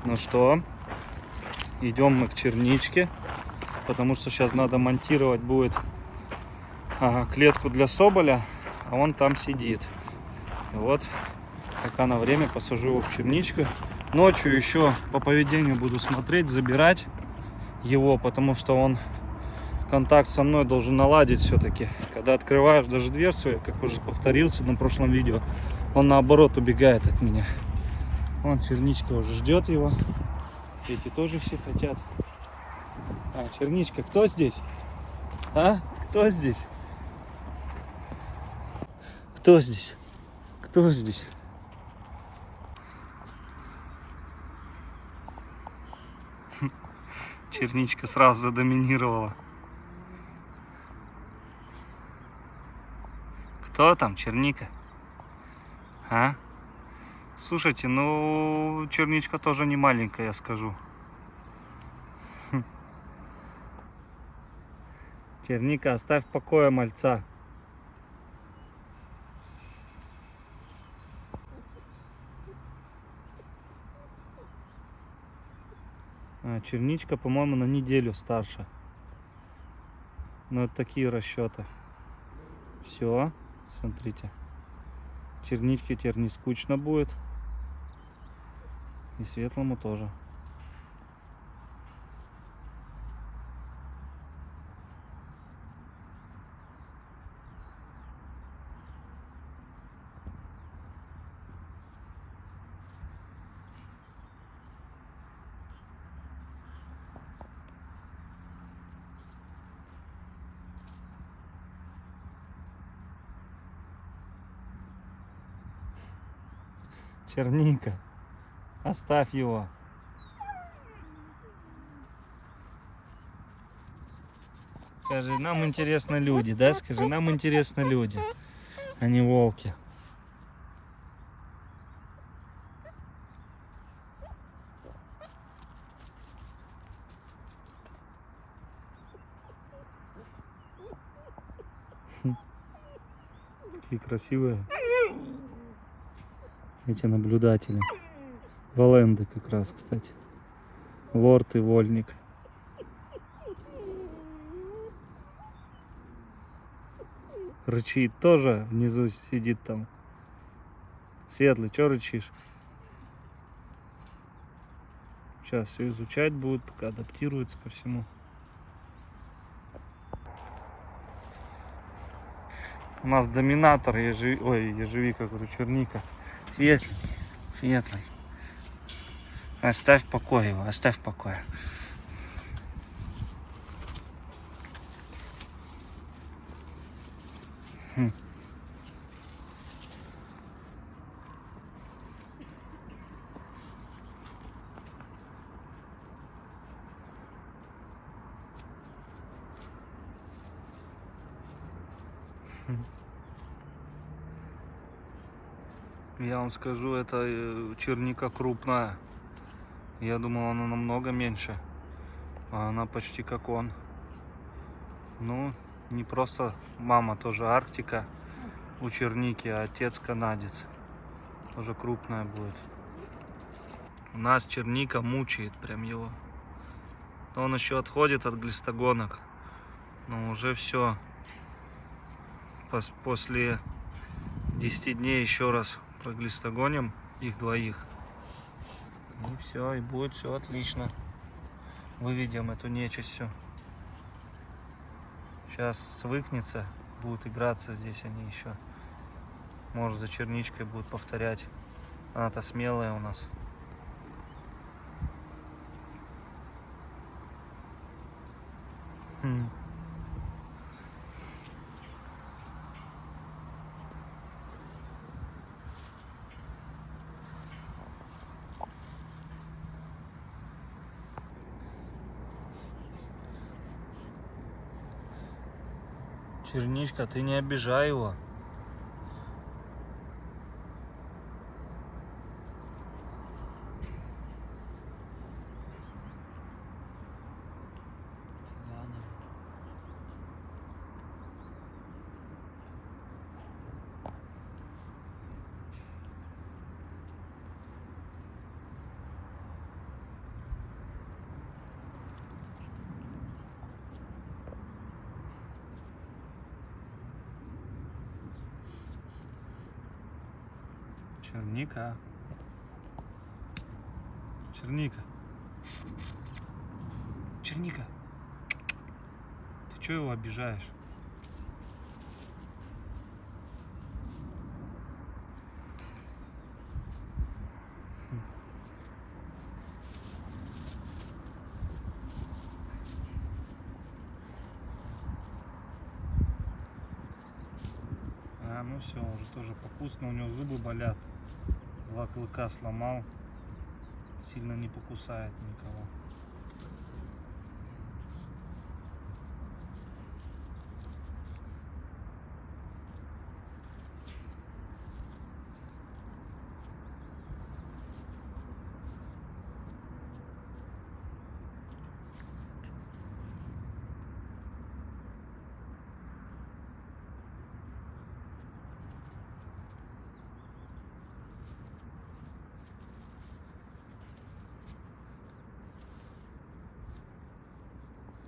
Ну что, идем мы к черничке, потому что сейчас надо монтировать будет клетку для соболя, а он там сидит. И вот, пока на время посажу его в черничку. Ночью еще по поведению буду смотреть, забирать его, потому что он контакт со мной должен наладить все-таки. Когда открываешь даже дверцу, я как уже повторился на прошлом видео, он наоборот убегает от меня. Вон черничка уже ждет его. Эти тоже все хотят. Черничка, кто здесь? Кто здесь? Кто здесь? Кто здесь? Черничка сразу задоминировала. Кто там, черника? Слушайте, ну, черничка тоже не маленькая, я скажу. Черника, оставь в покое мальца. Черничка, по-моему, на неделю старше. Но это такие расчеты. Все, смотрите. Черничке теперь не скучно будет. И светлому тоже. Черника, оставь его. Скажи, нам интересны люди, да? Скажи, нам интересны люди, а не волки. Такие красивые эти наблюдатели. Валенды как раз, кстати. Лорд и вольник. Рычит тоже, внизу сидит там. Светлый, что рычишь? Сейчас все изучать будет, пока адаптируется ко всему. У нас доминатор ежевика, говорю, черника. Светленький, светлый. Оставь в покое его, оставь в покое. Я вам скажу, это черника крупная. Я думал, она намного меньше. А она почти как он. Ну, не просто мама тоже Арктика у черники, а отец канадец. Тоже крупная будет. У нас черника мучает прям его. Но он еще отходит от глистогонок. Но уже все. После 10 дней еще раз проглистогоним их двоих. И все, и будет все отлично. Выведем эту нечисть всю. Сейчас свыкнется, будут играться здесь они еще. Может, за черничкой будут повторять. Она-то смелая у нас. Черничка, ты не обижай его. Черника. Черника. Черника. Ты чё его обижаешь? А, ну все, уже тоже покусно, у него зубы болят. 2 клыка сломал. Сильно не покусает никого.